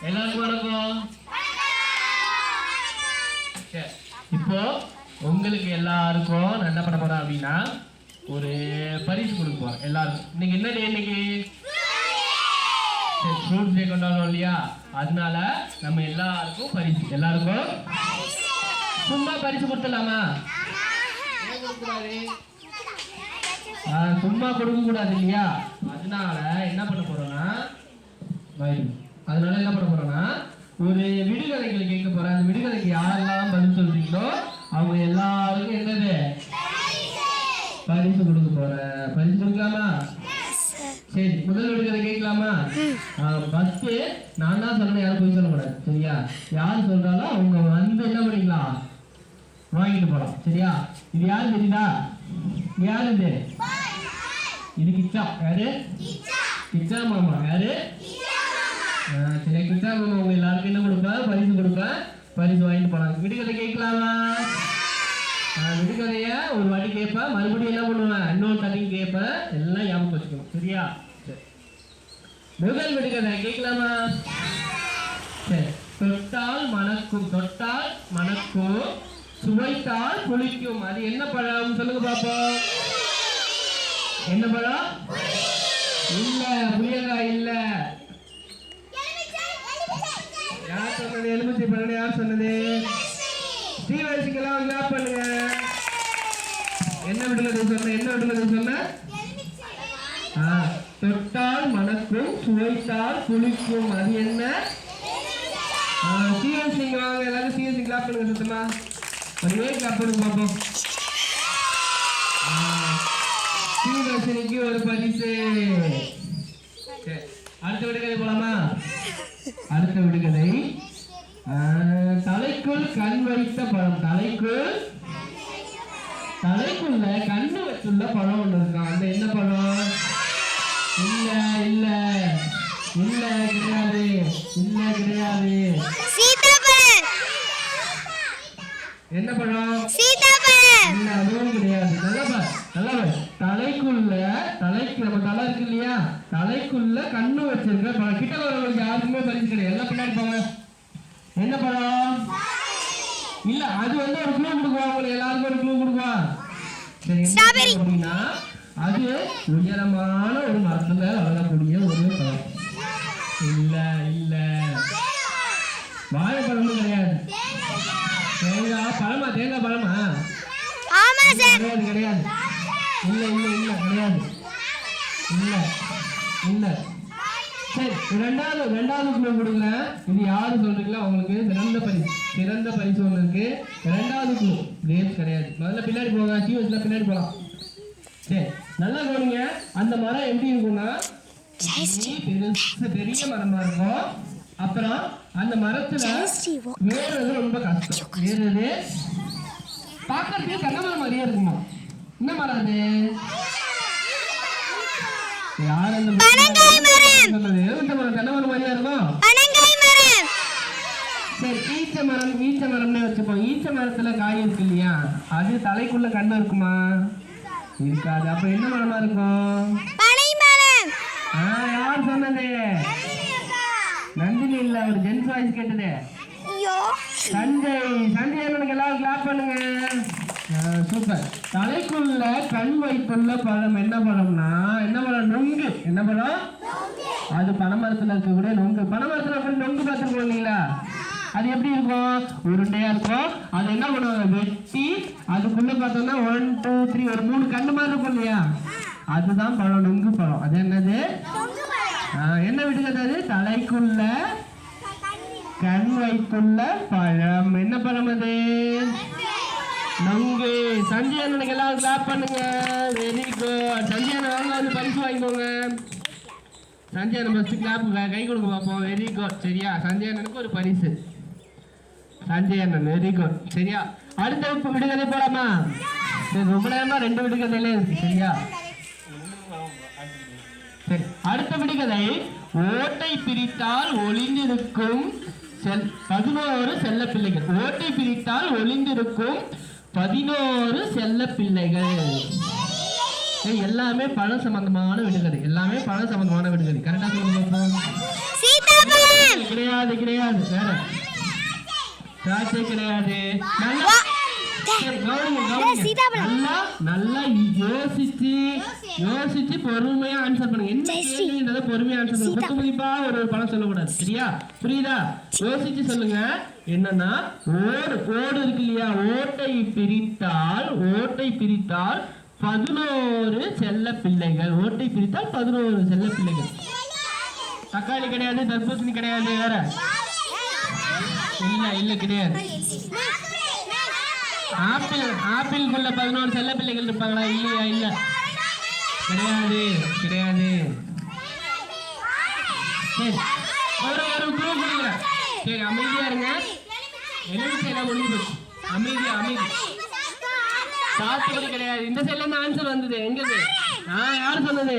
எல்லாருக்கும் வணக்கம். இப்போ உங்களுக்கு எல்லாருக்கும் நான் என்ன பண்ண போறேன் அப்படின்னா ஒரு பரிசு கொடுக்க போறேன் எல்லாருக்கும். இன்னைக்கு என்ன டே? இன்னைக்கு ஃப்ரூட்ஸ் டே கொண்டாடுறோம் இல்லையா? அதனால நம்ம எல்லாருக்கும் பரிசு. எல்லாருக்கும் சும்மா பரிசு கொடுத்துடலாமா? சும்மா கொடுக்க கூடாது இல்லையா? அதனால என்ன பண்ண போறோம்னா ஒரு விடுகதைகள் கேட்க போறேன். அந்த விடுகதைக்கு யாரெல்லாம் பதில் சொல்றீங்களோ அவங்க எல்லாருக்கும் என்னது பரிசு கொடுக்க போறேன். பரிசு கொடுக்கலாமா? சரி, முதல் விடுகதை கேட்கலாமா? ஃபர்ஸ்ட் நான் தான் சொல்லணும், யாரும் போய் சொல்லக்கூடாது. சரியா? யார் சொல்றாலும் அவங்க வந்து என்ன பண்ணிக்கலாம், வாங்கிட்டு போலாம். சரியா? இது யாரு தெரியுதா? யாரு இது? இது கிச்சா. யாரு? கிச்சா மாமா. யாரு? சரி, கிச்சா மாமா உங்க எல்லாருக்கும் என்ன கொடுப்பேன்? பரிசு கொடுப்பேன். பரிசு வாங்கிட்டு போலாம். விடுகதை கேட்கலாமா? விடுகதைய ஒரு வாட்டி கேட்பேன், மறுபடியும் என்ன பண்ணுவேன், இன்னொரு தண்ணியும் கேட்பேன். எல்லாம் ஞாபகம் வச்சுக்கணும். சரியா? சரி, முதல் விடுகதை கேட்கலாமா? சரி. தொட்டால் மணக்கும், சுவைத்தால் புளிக்கும். அது என்ன பழம்? சொல்லுங்க பாப்போம். என்ன பழம்? இல்ல, புளியங்காய் இல்ல. யார் சொன்னது? எலுமிச்சை பழம். யார் சொன்னது? ஸ்ரீவர்ஷிக்கெல்லாம் கிளாப் பண்ணுங்க. என்ன விடுகதை சொன்ன? தொட்டால் மணக்கும், சுவைத்தால் புளிக்கும். அது என்ன? ஸ்ரீவர்ஷிங்க வாங்க, எல்லாரும் ஸ்ரீவர்ஷி கிளாப் பண்ணுங்க. சுத்தமா ஒரே கிளாப் பண்ணுங்க பாப்போம். ஸ்ரீவர்ஷினிக்கு ஒரு பரிசு. அடுத்த விடுகதை போலாமா? அடுத்த விடுகதை, தலைக்குள் கண் வைத்த பழம். தலைக்குள்ள கண்ணு வச்சுள்ள பழம் ஒண்ணு இருக்கான். அந்த என்ன பழம்? இல்ல இல்ல இல்ல கிடையாது. இல்ல கிடையாது. என்ன பழம்? இல்ல, அதுவும் கிடையாது. நல்லா தலைக்குள்ள நம்ம தலை இருக்கு இல்லையா, தலைக்குள்ள கண்ணு வச்சிருக்க பழம். கிட்ட வரவங்களுக்கு யாருக்குமே பரிசு கிடையாது. எல்லாம் பின்னாடி போங்க. என்ன பழம்? இல்ல, அது வந்து ஒரு க்ளூ கொடுக்குவா. உங்களுக்கு எல்லாருக்கும் ஒரு க்ளூ கொடுக்குவா. சரி, அப்படின்னா அது உயரமான ஒரு மரத்துல வளரக்கூடிய ஒரு பழம். இல்ல இல்ல, வாழைப்பழமும் கிடையாது. தேங்காய் பழமா? தேங்காய் பழமா? கிடையாது. இல்ல இல்ல இல்ல கிடையாது. இல்ல இல்ல. சரி, ரெண்டாவது க்ளூ கொடுங்க. இது யாரு சொல்றீங்களோ அவங்களுக்கு சிறந்த பரிசு ஒன்று இருக்கு. ரெண்டாவது க்ளூ கிரேப்ஸ் கிடையாது. முதல்ல பின்னாடி போங்க. சீவஸ்ல பின்னாடி போகலாம். சரி, நல்லா கவனிங்க. அந்த மரம் எப்படி இருக்கும்னா பெரிய மரமா இருக்கும். அப்புறம் அந்த மரத்துல ஏறுறது ரொம்ப கஷ்டம். ஏறுறது பார்க்கறதுக்கு தென்னை மரம் மாதிரியே இருக்குமா? என்ன மரம் அது? யார் அந்த சொன்னது? எலுமிச்சை மரம் தென்னை மரம் மாதிரியா இருக்கும். சரி, ஈச்ச மரம்னு வச்சுப்போம். ஈச்ச மரத்துல காய் இருக்கு இல்லையா, அது தலைக்குள்ள கண்ணு இருக்குமா? இருக்காது. அப்ப என்ன மரமா இருக்கும்? யார் சொன்னது? நந்தினி இல்ல, ஒரு ஜென்ஸ் வாய்ஸ் கேட்டது. சஞ்சய் எனக்கு எல்லாரும் கிளாப் பண்ணுங்க. சூப்பர். தலைக்குள்ள கண் வைத்துள்ள பழம் என்ன பழம்னா, என்ன பழம்? நொங்கு. என்ன பழம்? அது பனைமரத்துல இருக்கக்கூடிய நொங்கு. பனைமரத்துல இருக்கிற நொங்கு பார்த்துருக்கோம் இல்லைங்களா? அது எப்படி இருக்கும்? உருண்டையா இருக்கும். அது என்ன பண்ணுவாங்க, வெட்டி அதுக்குள்ள பார்த்தோம்னா 1 2 3 ஒரு 3 கண்ணு மாதிரி இருக்கும் இல்லையா? அதுதான் பழம், நொங்கு பழம். அது என்னது? என்ன விடுகிறது? அது தலைக்குள்ள கண் வைத்துள்ள பழம். என்ன பழம் அது? நொங்கு. சஞ்சய் அண்ணனுக்கு எல்லாரும் கிளாப் பண்ணுங்க. Very good. சஞ்சய் அண்ணன் வாங்க, வந்து பரிசு வாங்கிக்கோங்க. சஞ்சய் அண்ணன் ஃபர்ஸ்ட் கிளாப் கை கொடுக்க பார்ப்போம். Very good. சரியா? சஞ்சய் அண்ணனுக்கு ஒரு பரிசு. சஞ்சய் அண்ணன் வெரி குட். சரியா? அடுத்த விடுகதை போலாமா? சரி, ரொம்ப நேரமா 2 விடுகதையிலே இருக்கு. சரியா? சரி, அடுத்த விடுகதை, ஓட்டை பிரித்தால் ஒளிந்திருக்கும் 11 செல்ல பிள்ளைகள். ஓட்டை பிரித்தால் ஒளிந்திருக்கும் 11 செல்ல பிள்ளைகள். எல்லாமே பழம் சம்பந்தமான விடுகதை. கரெக்டா சொல்லுங்க. கிடையாது. திராட்சை கிடையாது. நல்லா யோசிச்சு பொறுமையா ஆன்சர் பண்ணுங்க. என்ன கேள்வின்றத பொறுமையா ஆன்சர் பண்ணுங்க. குத்துமதிப்பா ஒரு பழம் சொல்லக்கூடாது. சரியா? புரியுதா? யோசிச்சு சொல்லுங்க. என்னன்னா ஓடு இருக்கு இல்லையா, ஓட்டை பிரித்தால் 11 செல்ல பிள்ளைகள். ஓட்டை பிரித்தால் 11 செல்ல பிள்ளைகள். தக்காளி கிடையாது, தர்பூசணி கிடையாது, வேற இல்ல கிடையாது. ஆப்பிள்குள்ள 11 செல்ல பிள்ளைகள் இருப்பாங்களா? இல்லையா? இல்ல கிடையாது. சரி, ஒரு க்ளூ கொடுக்குறேன். சரி, அமைதியா இருங்க. எலுமிச்சையெல்லாம் ஒண்ணு போச்சு. அமைதி. சாத்துக்குடி கிடையாது. இந்த சைட்ல இருந்து ஆன்சர் வந்தது. எங்கது? யார் சொன்னது?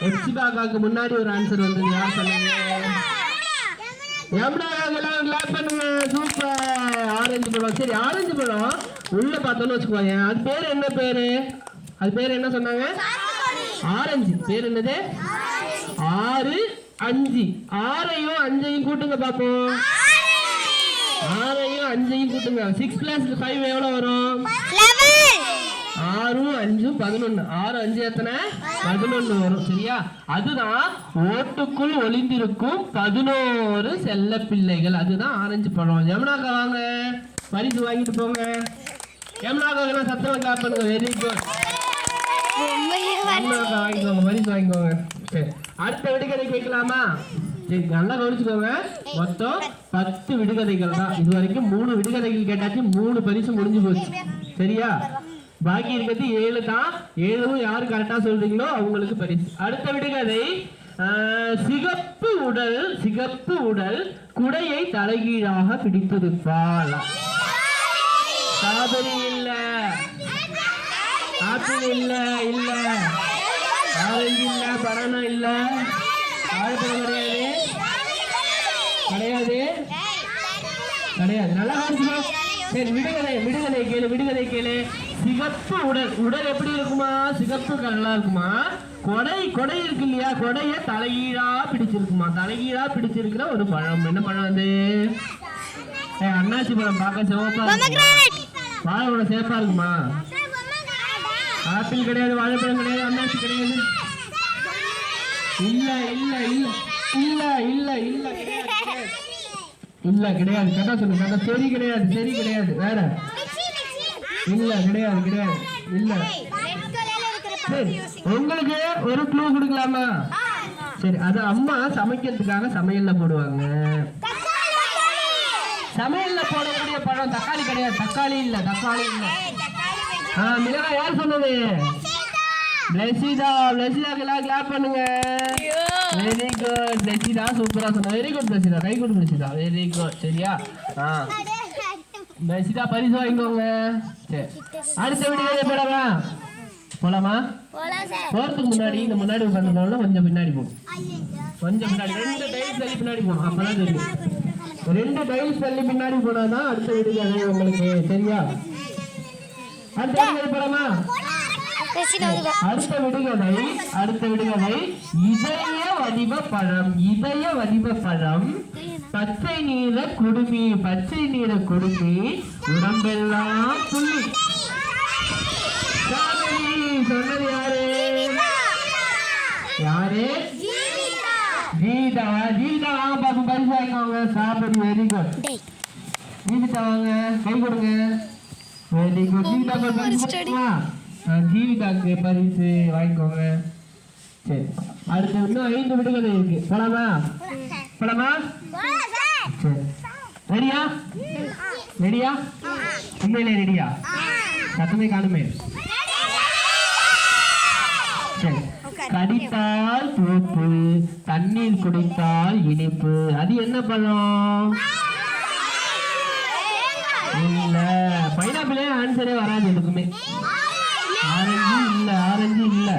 எப்சிபாக்காக்கு முன்னாடி ஒரு ஆன்சர் வந்தது. யார் சொன்னது? ஆரஞ்சு பழம். சரி, ஆரஞ்சு பழம் உள்ள பார்த்தோன்னு வச்சுக்கோங்க. அது பேரு என்ன? அது பேரு என்ன சொன்னாங்க? ஆரஞ்சு. பேர் என்னது? 6 5. 6ஐயும் 5ஐயும் கூட்டுங்க பாப்போம். 6ஐயும் 5ஐயும் கூட்டுங்க. 6 + 5 எவ்வளவு வரும்? 6 5 11. 6 5 எத்தனை? 11 வரும். சரியா? அதுதான் ஓட்டுக்குள் ஒளிந்திருக்கும் 11 செல்ல பிள்ளைகள். அதுதான் ஆரஞ்சு பழம். யமுனாக்கா வாங்க, பரிசு வாங்கிட்டு போங்க. யமுனாக்கா சத்தம் கிளாப் பண்ணுங்க. Very good. யமுனாக்கா வாங்கிக்கோங்க, பரிசு வாங்கிக்கோங்க. சரி, அடுத்த விடுகதை கேட்கலாமா? சரி, நல்லா கவனிச்சுக்கோங்க. மொத்தம் 10 விடுகதைகள் தான். இது வரைக்கும் 3 விடுகதைகள் கேட்டாச்சு. 3 பரிசு முடிஞ்சு போச்சு. சரியா? பாக்கி இருக்கிறது 7 தான். 7ம் யாரு கரெக்டா சொல்றீங்களோ அவங்களுக்கு பரிசு. அடுத்த விடுகதை, சிகப்பு உடல் குடையை தலைகீழாக பிடித்திருப்பாள். ஸ்ட்ராபெரி இல்ல, ஆப்பிள் இல்ல, ஆரஞ்சு இல்ல, பனானா இல்ல, வாழைப்பழம் கிடையாது. நல்லா கவனிச்சுக்கோ. சரி, விடுகதை கேளு. சிகப்பு உடல் எப்படி இருக்குமா? சிகப்பு கலரா இருக்குமா? கொடை இருக்கு இல்லையா, கொடைய தலைகீழா பிடிச்சிருக்கிற ஒரு பழம். என்ன பழம் அது? அன்னாசி பழம். பார்க்க சிவப்பா இருக்குமா? வாழைப்பழம் சேப்பா இருக்குமா? ஆப்பிள் கிடையாது, வாழைப்பழம் கிடையாது, அன்னாசி கிடையாது. இல்ல கிடையாது. கரெக்டா சொல்லுங்க. சரி கிடையாது. வேற இல்ல கிடையாது. இல்ல. சரி, உங்களுக்கு ஒரு க்ளூ கொடுக்கலாமா? சரி, அது அம்மா சமைக்கிறதுக்காக சமையல்ல போடுவாங்க. சமையல்ல போடக்கூடிய பழம். தக்காளி கிடையாது. தக்காளி இல்ல. மிளகாய். யார் சொன்னது? பிளஸிதா கிளாப் பண்ணுங்க. வெரி குட் பிளஸிதா, சூப்பரா சொன்ன. வெரி குட் பிளஸிதா, கை கொடு பிளஸிதா. Very good. சரியா? பிளஸிதா பரிசு வாங்கிக்கோங்க. சரி, அடுத்த விடுதலை போலாமா? போறதுக்கு முன்னாடி இந்த முன்னாடி உட்காந்துருந்தோம்னா கொஞ்சம் பின்னாடி போகும். 2 டைல்ஸ் தள்ளி பின்னாடி போகணும். அப்பதான் தெரியும். 2 டைல்ஸ் தள்ளி பின்னாடி போனாதான் அடுத்த விடுதலை உங்களுக்கு. சரியா? அடுத்த விடுதலை போலாமா? அடுத்த விடுகதை இதய வடிவ பழம் பச்சை நீர குடுமி உடம்பெல்லாம் புள்ளி. சொன்னது யாரு? ஜீவிதா. பாப்பா பரிசு வாங்கிக்கோங்க. ஸ்ட்ராபெரி. Very good. ஜீவிதா வாங்க, கை கொடுங்க. Very good. ஜீவிதாக்கு பரிசு வாங்கிக்கோங்க. சரி, அடுத்து இன்னும் 5 விடுகதை இருக்கு. போலாமா? சரி, ரெடியா? உண்மையிலே ரெடியா? சத்தமே காணுமே. சரி, கடித்தால் துவப்பு, தண்ணீர் குடித்தால் இனிப்பு. அது என்ன பழம்? இல்ல. பைனாப்பிளே ஆன்சரே வராது எதுக்குமே. ஆரஞ்சு இல்ல.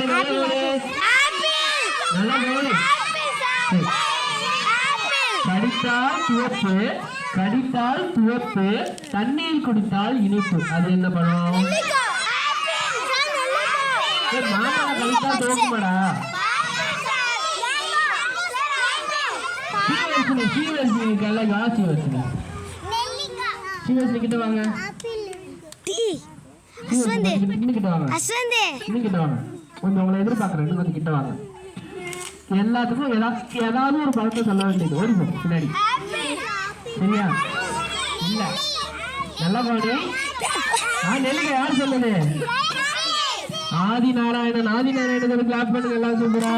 கிடையாது. நல்லா கவனி. கடித்தால் துவப்பு, தண்ணீர் குடித்தால் இனிப்பு. அது என்ன பழம்? மாம்பழம் கடித்தா துவக்குமாடா? சீவர்ஷினி இருக்கல யா சீவர்ஷினி சீவர்ஷினி கிட்ட வாங்க கிட்ட வாங்க கிட்ட வாங்க கொஞ்சம் உங்களை எதிர்பார்க்குறேன் இன்னும் கொஞ்சம் கிட்ட வாங்க எல்லாத்துக்கும் ஏதாவது ஒரு பழத்தை சொல்ல வேண்டியது ஓடிப்போம் பின்னாடி சரியா இல்ல நல்லா பாடு நெல்லுங்க யார் சொல்லுது ஆதிநாராயணன் கிளாப் பண்ணுங்க எல்லாம் சூப்பரா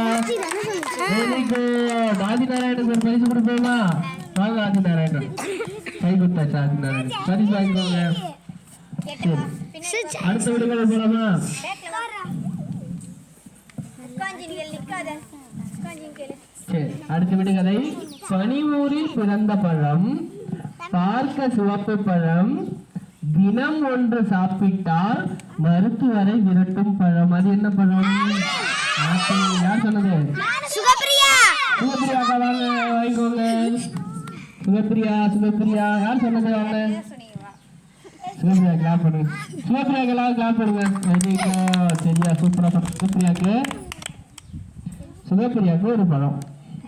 வெரி குட் ஆதிநாராயணன் சார் பரிசு கொடுப்போமா வாங்க ஆதிநாராயணன் கை கொடுத்தாச்சு ஆதிநாராயணன் பரிசு வாங்கிக்கோங்க சரி அடுத்த விடுதலை போலாமா சரி அடுத்த விடுகதை பனியூரில் பிறந்த பழம் பார்க்க சிவப்பு பழம் தினம் ஒன்று சாப்பிட்டால் மருத்துவரை விரட்டும் பழம் அது என்ன பழம் யார் சொன்னது சுகப்பிரியா வாங்க வாங்கிக்கோங்க சுகப்பிரியா யார் சொன்னது வாங்க சுகப்பிரியா கிளாப் பண்ணுங்க சரியா சூப்பரா சுகப்பிரியாவுக்கு ஒரு பழம்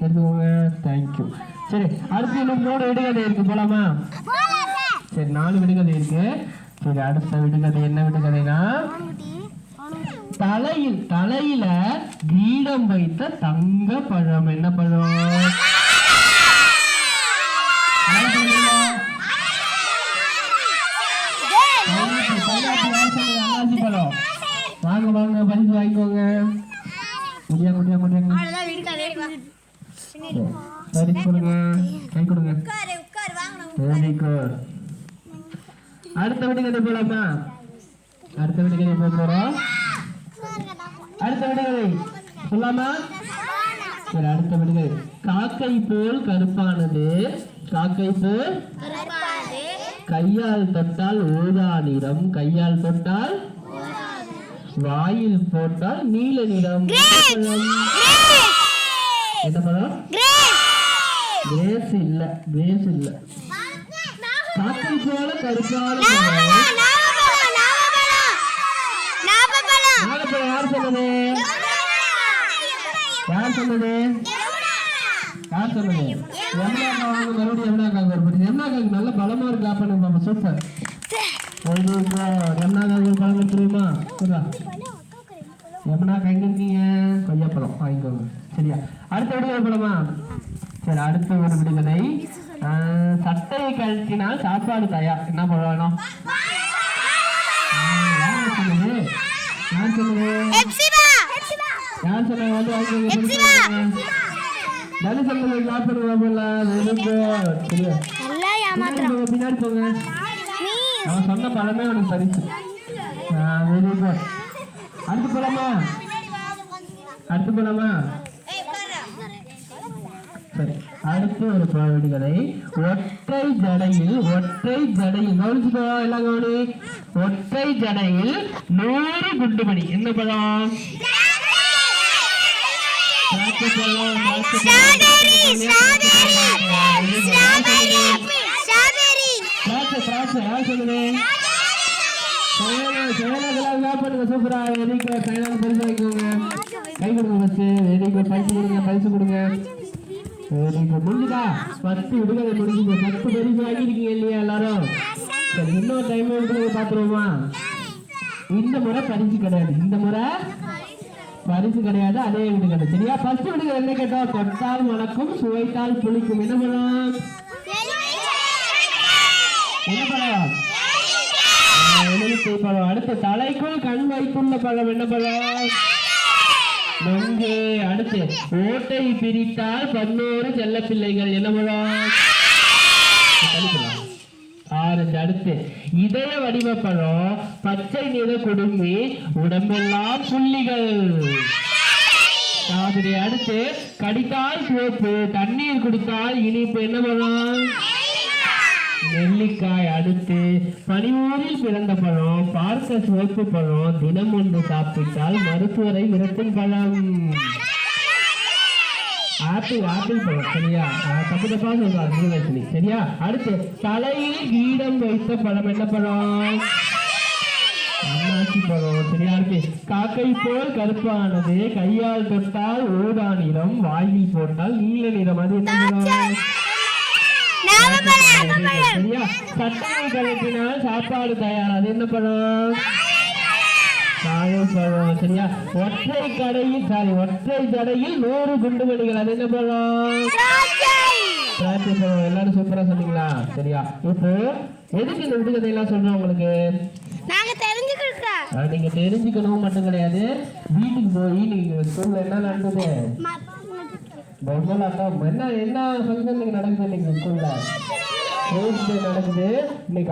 எடுத்துக்கோங்க தேங்க்யூ சரி அடுத்து இன்னும் 3 விடுகதை இருக்கு போலாமா சரி 4 விடுகதை இருக்கு சரி அடுத்த விடுகதை என்ன விடுகதைனா தலையில கிரீடம் வைத்த தங்க பழம் என்ன பழம் பழம் வாங்க பரிசு வாங்கிக்கோங்க முடியாங்க சரி கொடுங்க கை கொடுங்க வெரி குட் அடுத்த விடுகதை போலாமா அடுத்த விடுகதை போறோம் அடுத்த விடுகதை சொல்லாமா சரி அடுத்த விடுகதை காக்கை போல் கருப்பானது கையால் தொட்டால் ஊதா நிறம் கையால் தொட்டால் வாயில் போட்டால் நீல நிறம் என்ன பழம் கிரேஸ் இல்ல காக்கை போல கருப்பான யார் சொன்னது நல்ல பலமா இருக்கு பண்ணுங்க சூப்பர் பழம் தெரியுமா யமுனாக்கா எங்க இருக்கீங்க கொய்யாப்பழம் வாங்கிக்கோங்க சரியா அடுத்த விடுதலை பழமா சரி அடுத்த ஒரு விடுதலை சட்டையை கழட்டினால் சாப்பாடு தயார் என்ன பண்ணணும் யார் சொன்னது வந்து பின்னாடி போங்க அவன் சொன்ன பழமே உனக்கு பரிசு வெரி குட் அடுத்து போலாமா சரி அடுத்து ஒரு விடுகதை ஒற்றை ஜடையில் கவனிச்சுக்கோ எல்லாம் கவனி ஒற்றை ஜடையில் 100 குண்டுமணி என்ன பழம் சூப்பரா கை கொடுங்க பரிசு கொடுங்க முடிஞ்சுதா 10 விடுதலை முடிஞ்சுங்க 10 பரிசு வாங்கிருக்கீங்க இல்லையா எல்லாரும் சரி இன்னொரு டைம் விடுதலை பாத்துருவோமா இந்த முறை பரிசு கிடையாது அதே விடுதலை சரியா ஃபர்ஸ்ட் விடுதலை என்ன கேட்டா தொட்டால் மணக்கும் சுவைத்தால் புளிக்கும் என்ன பழம் பழம் அடுத்த தலைக்குள் கண் வைத்துள்ள பழம் என்ன பழம் நொங்கு அடுத்து ஓட்டை பிரித்தால் 11 செல்ல பிள்ளைகள் என்ன பழம் ஆரஞ்சு அடுத்து இதய வடிவ பழம் பச்சை நிற குடுமி உடம்பெல்லாம் புள்ளிகள் அடுத்து கடித்தால் சிவப்பு தண்ணீர் குடித்தால் இனிப்பு என்ன பழம் நெல்லிக்காய் அடுத்து பனியூரில் பிறந்த பழம் பார்க்க சிவப்பு பழம் தினம் ஒன்று சாப்பிட்டால் மருத்துவரை விரட்டும் பழம் ஆப்பிள் பழம் சரியா தப்பா சொல்றாரு சரியா அடுத்து தலையில் கீடம் வைத்த பழம் என்ன பழம் அன்னாசி பழம் சரியா இருக்கு காக்கை போல் கருப்பானது கையால் தொட்டால் ஊதா நிறம் வாயில் போட்டால் நீல நிறம் அது என்ன பழம் சரியா? சட்டையை கழட்டினால் சாப்பாடு தயார். அது என்ன பழம்? வாழைப்பழம். சரியா? ஒற்றை தடையில் 100 குண்டுமணிகள். அது என்ன பழம்? திராட்சை பழம். எல்லாரும் சூப்பரா சொன்னீங்களா? சரியா? இப்போ எதுக்கு இந்த விடுகதையெல்லாம் சொல்றோம் உங்களுக்கு? நீங்க தெரிஞ்சுக்கணும் மட்டும் கிடையாது, வீட்டுக்கு போய் நீங்க ஸ்கூல்ல என்ன நடந்தது, பொம்மலாட்டம் என்ன ஃபங்க்ஷன் நடக்குது இன்னைக்கு ஸ்கூல்ல நடக்குது இன்னைக்கு.